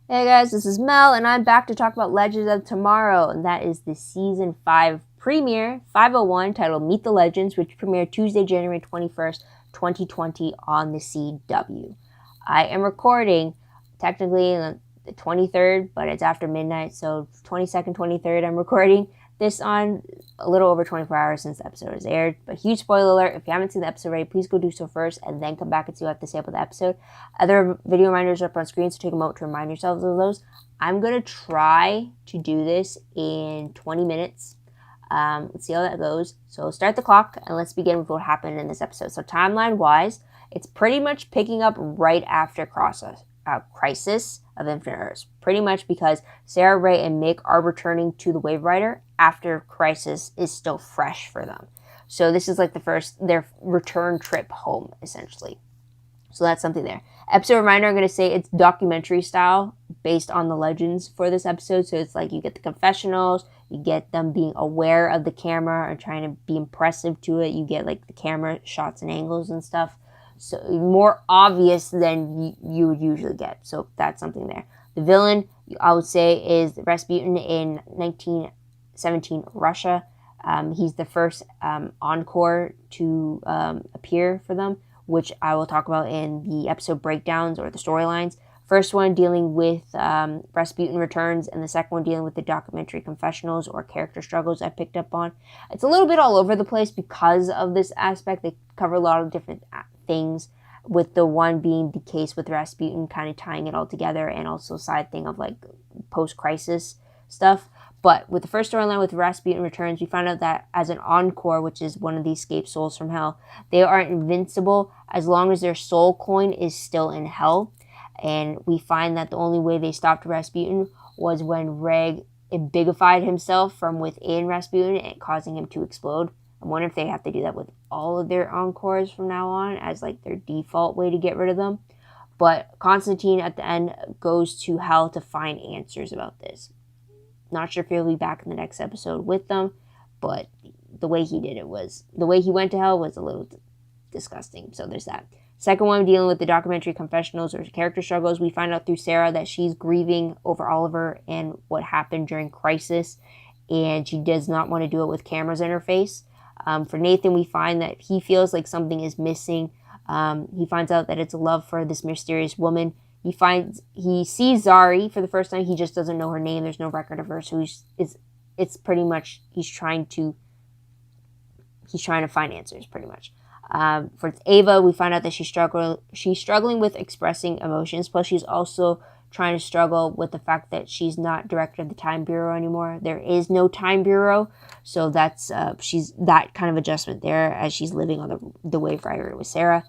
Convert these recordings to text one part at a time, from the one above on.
Hey guys, this is Mel, and I'm back to talk about Legends of Tomorrow, and that is the Season 5 premiere, 501, titled Meet the Legends, which premiered Tuesday, January 21st, 2020 on the CW. I am recording, technically, the 23rd, but it's after midnight, so 22nd, 23rd, I'm recording this on a little over 24 hours since the episode has aired. But huge spoiler alert, if you haven't seen the episode already, please go do so first and then come back and see what I have to say about the episode. Other video reminders are up on screen, so take a moment to remind yourselves of those. I'm going to try to do this in 20 minutes. Let's see how that goes. So start the clock and let's begin with what happened in this episode. So timeline-wise, it's pretty much picking up right after Crisis of Infinite Earths. Pretty much because Sarah, Ray, and Mick are returning to the Wave Rider after Crisis is still fresh for them. So this is like their return trip home, essentially. So that's something there. Episode reminder, I'm going to say it's documentary style based on the legends for this episode. So it's like you get the confessionals, you get them being aware of the camera and trying to be impressive to it. You get like the camera shots and angles and stuff. So more obvious than you would usually get. So that's something there. The villain, I would say, is Rasputin in 1917 Russia. He's the first encore to appear for them, which I will talk about in the episode breakdowns or the storylines. First one dealing with Rasputin returns, and the second one dealing with the documentary confessionals or character struggles I picked up on. It's a little bit all over the place because of this aspect. They cover a lot of different things, with the one being the case with Rasputin kind of tying it all together, and also side thing of like post-crisis stuff. But with the first storyline with Rasputin Returns, we find out that as an encore, which is one of the escaped souls from hell, they are invincible as long as their soul coin is still in hell. And we find that the only way they stopped Rasputin was when Reg embigified himself from within Rasputin and causing him to explode. I wonder if they have to do that with all of their encores from now on as like their default way to get rid of them. But Constantine at the end goes to hell to find answers about this. Not sure if he'll be back in the next episode with them, but the way he did it was, the way he went to hell was a little disgusting. So there's that. Second one, dealing with the documentary confessionals or character struggles. We find out through Sarah that she's grieving over Oliver and what happened during Crisis, and she does not want to do it with cameras in her face. For Nathan, we find that he feels like something is missing. He finds out that it's a love for this mysterious woman. He sees Zari for the first time. He just doesn't know her name. There's no record of her, so it's pretty much he's trying to find answers, pretty much. For Ava, we find out that she's struggling with expressing emotions. Plus, she's also trying to struggle with the fact that she's not director of the Time Bureau anymore. There is no Time Bureau, so that's she's that kind of adjustment there as she's living on the Wave Rider with Sarah.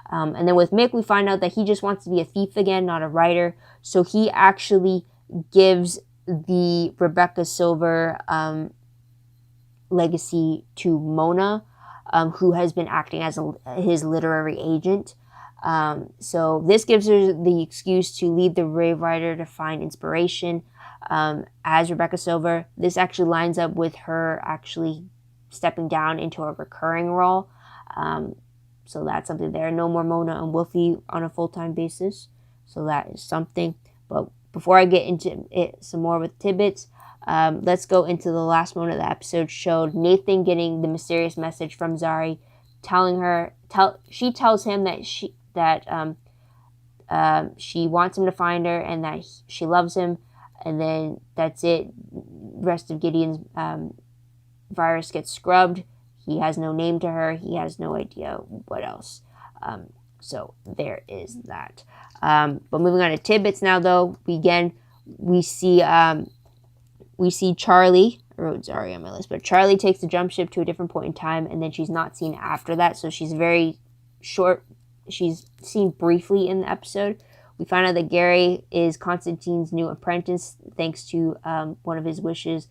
And then with Mick, we find out that he just wants to be a thief again, not a writer. So he actually gives the Rebecca Silver legacy to Mona, who has been acting as his literary agent. So this gives her the excuse to lead the Wave Rider to find inspiration as Rebecca Silver. This actually lines up with her actually stepping down into a recurring role. So that's something there. No more Mona and Wolfie on a full-time basis. So that is something. But before I get into it some more with tidbits, let's go into the last moment of the episode. Showed Nathan getting the mysterious message from Zari, she tells him that she wants him to find her and that she loves him, and then that's it. Rest of Gideon's virus gets scrubbed. He has no name to her. He has no idea what else. So there is that. But moving on to tidbits now, though, we see Charlie. I wrote Zari on my list, but Charlie takes the jump ship to a different point in time, and then she's not seen after that. So she's very short. She's seen briefly in the episode. We find out that Gary is Constantine's new apprentice, thanks to one of his wishes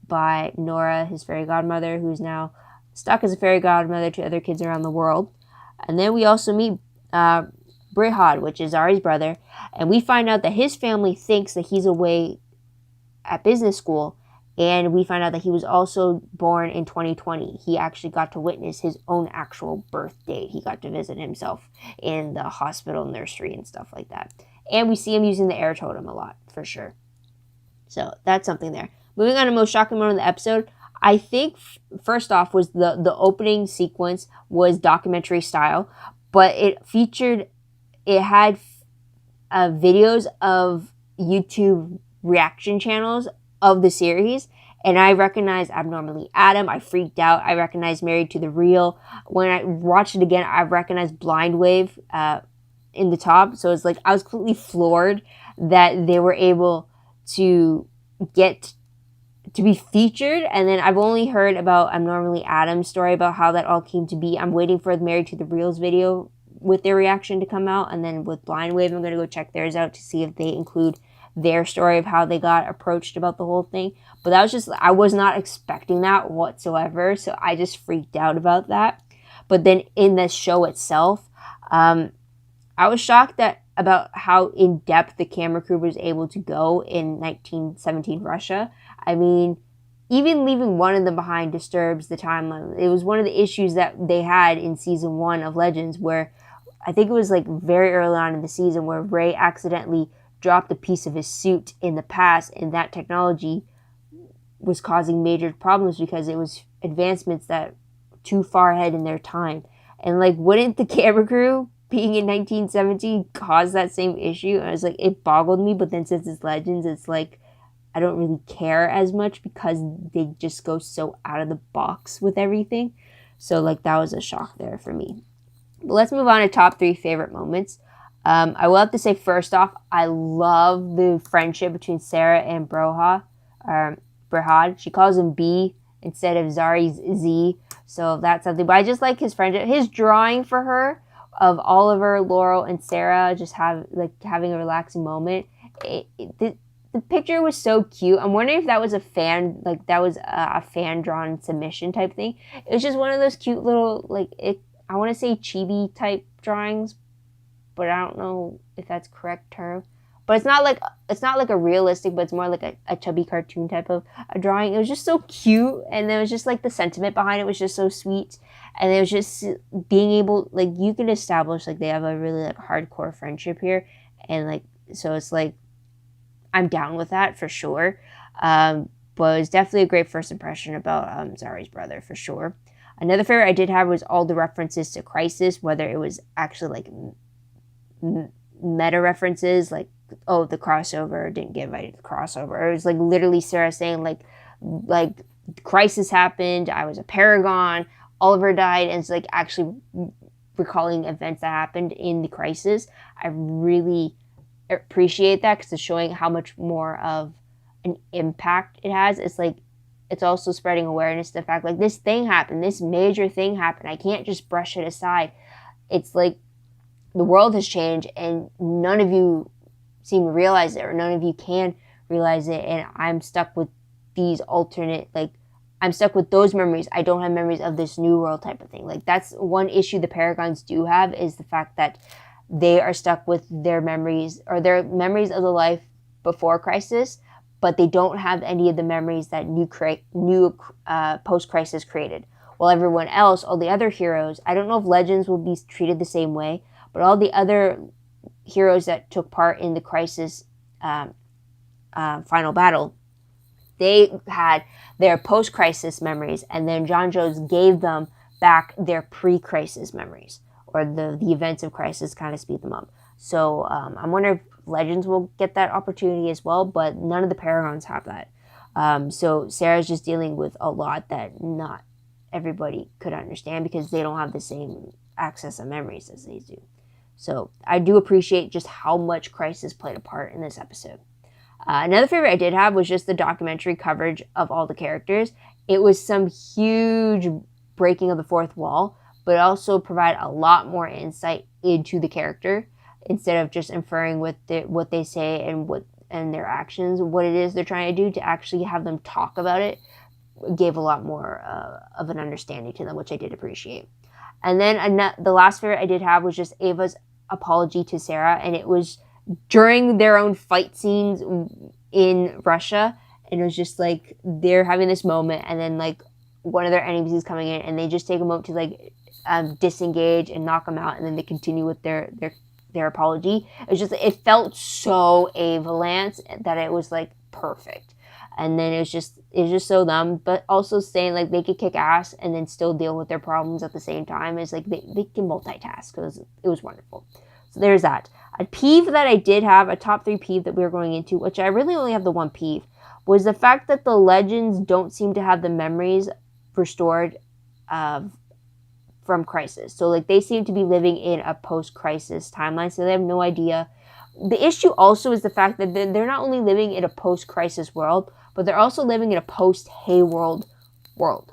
by Nora, his fairy godmother, who's now stuck as a fairy godmother to other kids around the world. And then we also meet Brihad, which is Zari's brother, and we find out that his family thinks that he's away at business school, and we find out that he was also born in 2020. He actually got to witness his own actual birth date. He got to visit himself in the hospital nursery and stuff like that. And we see him using the air totem a lot. for sure. So that's something there. Moving on to most shocking moment of the episode, I think first off was the opening sequence was documentary style, but it had videos of YouTube reaction channels of the series, and I recognized Abnormally Adam. I freaked out. I recognized Married to the Real. When I watched it again, I recognized Blind Wave in the top. So it's like I was completely floored that they were able to get to be featured. And then I've only heard about Abnormally Adam's story about how that all came to be. I'm waiting for the Married to the Reals video with their reaction to come out, and then with Blind Wave, I'm going to go check theirs out to see if they include their story of how they got approached about the whole thing. But that was just, I was not expecting that whatsoever, so I just freaked out about that. But then in the show itself, I was shocked about how in-depth the camera crew was able to go in 1917 Russia. I mean, even leaving one of them behind disturbs the timeline. It was one of the issues that they had in season 1 of Legends, where I think it was like very early on in the season where Ray accidentally dropped a piece of his suit in the past, and that technology was causing major problems because it was advancements that too far ahead in their time. And like, wouldn't the camera crew being in 1917 cause that same issue? And I was like, it boggled me, but then since it's Legends, it's like I don't really care as much because they just go so out of the box with everything. So like that was a shock there for me. But let's move on to top 3 favorite moments. I will have to say, first off, I love the friendship between Sarah and Berhad. She calls him B instead of Zari's Z. So that's something. But I just like his friendship. His drawing for her of Oliver, Laurel, and Sarah just having a relaxing moment. The picture was so cute. I'm wondering if that was a fan drawn submission type thing. It was just one of those cute little, I want to say chibi type drawings, but I don't know if that's correct term. But it's not like a realistic, but it's more like a chubby cartoon type of a drawing. It was just so cute, and there was just like the sentiment behind it was just so sweet, and it was just being able, like, you can establish like they have a really like hardcore friendship here, and like so it's like I'm down with that for sure. But it was definitely a great first impression about Zari's brother for sure. Another favorite I did have was all the references to Crisis, whether it was actually like meta references, like, oh, the crossover didn't get invited to the crossover. Or it was like literally Sarah saying like Crisis happened, I was a Paragon, Oliver died, and it's like actually recalling events that happened in the Crisis. I really appreciate that because it's showing how much more of an impact it has. It's like it's also spreading awareness to the fact like this thing happened, this major thing happened. I can't just brush it aside. It's like the world has changed and none of you seem to realize it, or none of you can realize it, and I'm stuck with these alternate, like, I'm stuck with those memories. I don't have memories of this new world type of thing. Like, that's one issue the Paragons do have, is the fact that they are stuck with their memories, or their memories of the life before Crisis, but they don't have any of the memories that new post-Crisis created. While everyone else, all the other heroes, I don't know if Legends will be treated the same way, but all the other heroes that took part in the Crisis final battle, they had their post-Crisis memories, and then John Jones gave them back their pre-Crisis memories, or the events of Crisis kind of speed them up. So I'm wondering if Legends will get that opportunity as well, but none of the Paragons have that. So Sarah's just dealing with a lot that not everybody could understand because they don't have the same access of memories as they do. So I do appreciate just how much Crisis played a part in this episode. Another favorite I did have was just the documentary coverage of all the characters. It was some huge breaking of the fourth wall, but also provide a lot more insight into the character instead of just inferring with what they say and their actions, what it is they're trying to do. To actually have them talk about it gave a lot more of an understanding to them, which I did appreciate. And then the last favorite I did have was just Ava's apology to Sarah, and it was during their own fight scenes in Russia, and it was just like they're having this moment, and then like one of their enemies is coming in, and they just take a moment to like disengage and knock them out, and then they continue with their their apology. It's just, it felt so Ava-lance that it was like perfect. And then it's just so dumb, but also saying like they could kick ass and then still deal with their problems at the same time. Is like they can multitask. It was wonderful. So there's that. A peeve that I did have, a top 3 peeve that we were going into, which I really only have the one peeve, was the fact that the legends don't seem to have the memories restored from Crisis. So like they seem to be living in a post-Crisis timeline, so they have no idea. The issue also is the fact that they're not only living in a post-Crisis world, but they're also living in a post-Hayworld world.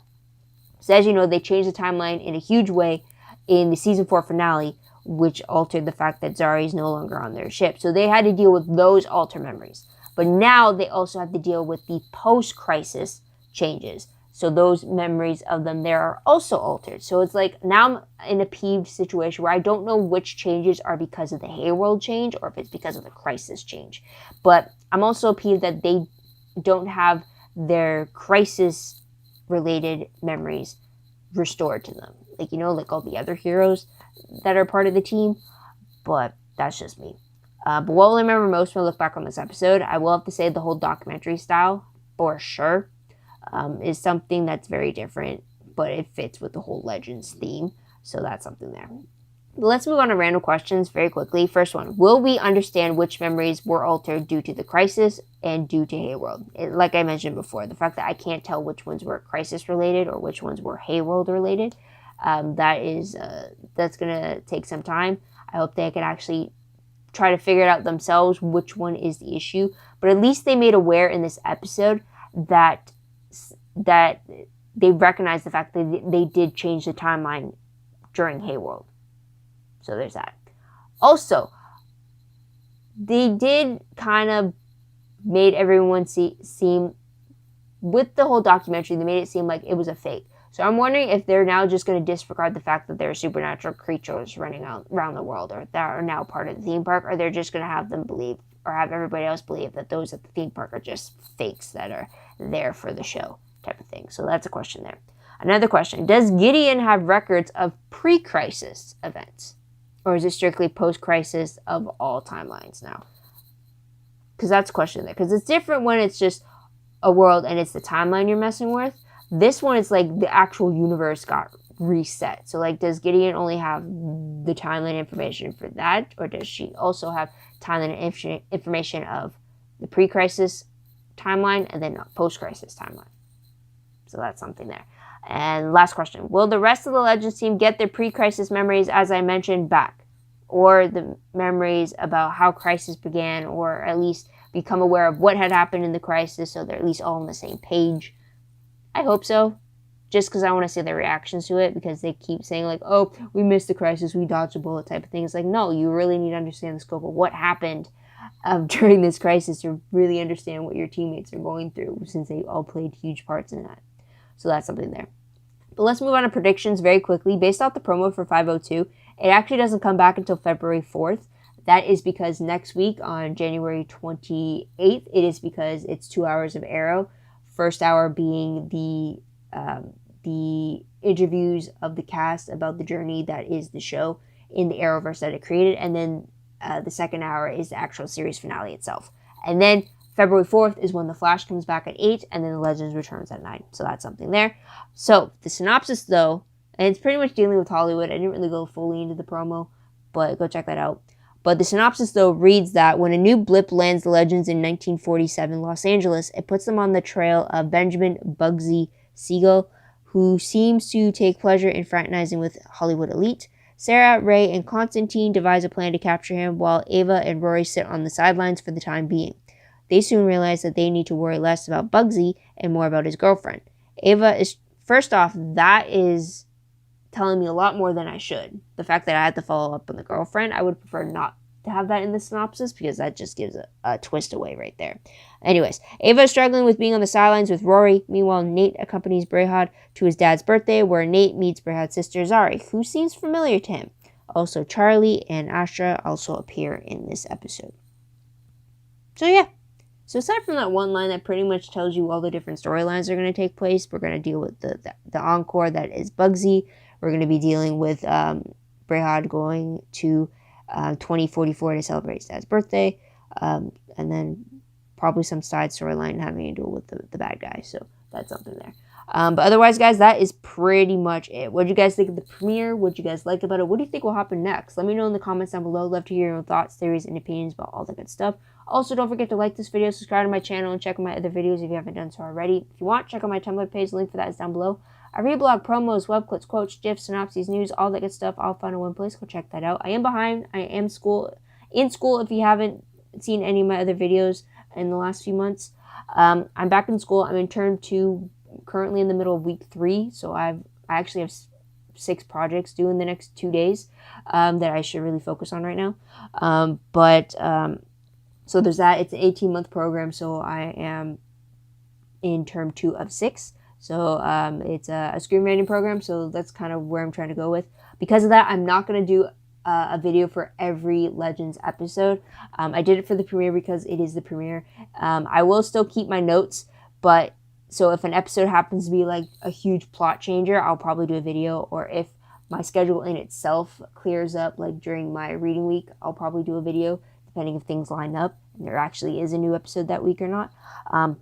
So as you know, they changed the timeline in a huge way in the season 4 finale, which altered the fact that Zari is no longer on their ship. So they had to deal with those altered memories. But now they also have to deal with the post-Crisis changes. So those memories of them there are also altered. So it's like now I'm in a peeved situation where I don't know which changes are because of the Hayworld change or if it's because of the Crisis change. But I'm also peeved that they don't have their Crisis-related memories restored to them. Like, you know, like all the other heroes that are part of the team. But that's just me. But what I'll remember most when I look back on this episode, I will have to say the whole documentary style, for sure, is something that's very different, but it fits with the whole Legends theme. So that's something there. But let's move on to random questions very quickly. First one, will we understand which memories were altered due to the Crisis and due to Hayworld? Like I mentioned before, the fact that I can't tell which ones were Crisis related or which ones were Hayworld related, that's going to take some time. I hope they can actually try to figure it out themselves which one is the issue. But at least they made aware in this episode that they recognize the fact that they did change the timeline during Hayworld. So there's that. Also, they did kind of made everyone seem, with the whole documentary, they made it seem like it was a fake. So I'm wondering if they're now just going to disregard the fact that there are supernatural creatures running around the world or that are now part of the theme park, or they're just going to have them believe, or have everybody else believe, that those at the theme park are just fakes that are there for the show type of thing. So that's a question there. Another question, does Gideon have records of pre-Crisis events? Or is it strictly post-Crisis of all timelines now? Because that's a question there. Because it's different when it's just a world and it's the timeline you're messing with. This one is like the actual universe got reset. So like, does Gideon only have the timeline information for that? Or does she also have timeline information of the pre-Crisis timeline and then post-Crisis timeline? So that's something there. And last question. Will the rest of the Legends team get their pre-Crisis memories, as I mentioned, back? Or the memories about how Crisis began, or at least become aware of what had happened in the Crisis so they're at least all on the same page? I hope so. Just because I want to see their reactions to it, because they keep saying like, oh, we missed the Crisis, we dodged a bullet type of thing. It's like, no, you really need to understand the scope of what happened during this Crisis to really understand what your teammates are going through, since they all played huge parts in that. So that's something there. But let's move on to predictions very quickly. Based off the promo for 502, it actually doesn't come back until February 4th. That is because next week on January 28th, it is because it's 2 hours of Arrow. First hour being the interviews of the cast about the journey that is the show in the Arrowverse that it created. And then the second hour is the actual series finale itself. And then February 4th is when The Flash comes back at 8, and then The Legends returns at 9. So that's something there. So the synopsis, though, and it's pretty much dealing with Hollywood. I didn't really go fully into the promo, but go check that out. But the synopsis, though, reads that when a new blip lands the Legends in 1947 Los Angeles, it puts them on the trail of Benjamin Bugsy Siegel, who seems to take pleasure in fraternizing with Hollywood elite. Sarah, Ray, and Constantine devise a plan to capture him, while Ava and Rory sit on the sidelines for the time being. They soon realize that they need to worry less about Bugsy and more about his girlfriend. Ava is, first off, that is telling me a lot more than I should. The fact that I had to follow up on the girlfriend, I would prefer not to have that in the synopsis, because that just gives a twist away right there. Anyways, Ava is struggling with being on the sidelines with Rory. Meanwhile, Nate accompanies Brehad to his dad's birthday, where Nate meets Brehad's sister Zari, who seems familiar to him. Also, Charlie and Astra also appear in this episode. So yeah. So aside from that one line that pretty much tells you all the different storylines that are going to take place, we're going to deal with the encore that is Bugsy. We're going to be dealing with Brehad going to 2044 to celebrate his dad's birthday, and then probably some side storyline having to do with the bad guy. So that's something there. But otherwise, guys, that is pretty much it. What did you guys think of the premiere? What did you guys like about it? What do you think will happen next? Let me know in the comments down below. Love to hear your own thoughts, theories, and opinions about all that good stuff. Also, don't forget to like this video, subscribe to my channel, and check out my other videos if you haven't done so already. If you want, check out my Tumblr page. The link for that is down below. I read blog promos, web clips, quotes, gifs, synopses, news, all that good stuff. All found in one place. Go check that out. I am behind. I am in school. If you haven't seen any of my other videos in the last few months, I'm back in school. I'm in term 2, currently in the middle of week 3. So I actually have 6 projects due in the next 2 days that I should really focus on right now. So there's that. It's an 18-month program. So I am in term 2 of 6. So it's a screenwriting program, so that's kind of where I'm trying to go with. Because of that, I'm not going to do a video for every Legends episode. I did it for the premiere because it is the premiere. I will still keep my notes, but so if an episode happens to be like a huge plot changer, I'll probably do a video. Or if my schedule in itself clears up, like during my reading week, I'll probably do a video, depending if things line up and there actually is a new episode that week or not.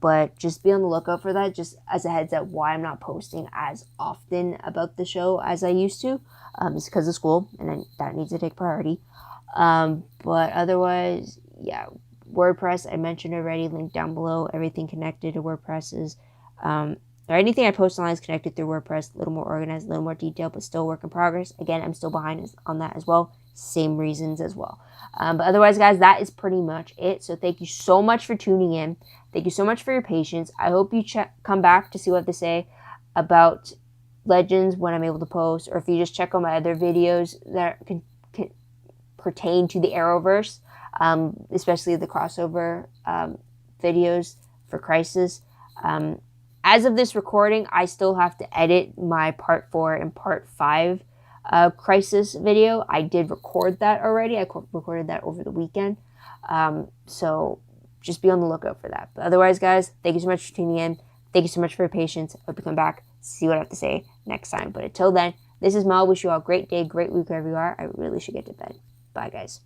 But just be on the lookout for that, just as a heads up why I'm not posting as often about the show as I used to. It's because of school, and then that needs to take priority. But otherwise, yeah, WordPress, I mentioned already, link down below. Everything connected to WordPress is, or anything I post online is connected through WordPress, a little more organized, a little more detailed, but still work in progress. Again, I'm still behind on that as well. Same reasons as well. But otherwise, guys, that is pretty much it. So thank you so much for tuning in. Thank you so much for your patience. I hope you come back to see what I have to say about Legends when I'm able to post, or if you just check out my other videos that can pertain to the Arrowverse, especially the crossover videos for Crisis. As of this recording, I still have to edit my part 4 and part 5 Crisis video. I did record that already. I recorded that over the weekend. So just be on the lookout for that. But otherwise, guys, thank you so much for tuning in. Thank you so much for your patience. Hope you come back, see what I have to say next time. But until then, this is Mel. Wish you all a great day, great week wherever you are. I really should get to bed. Bye, guys.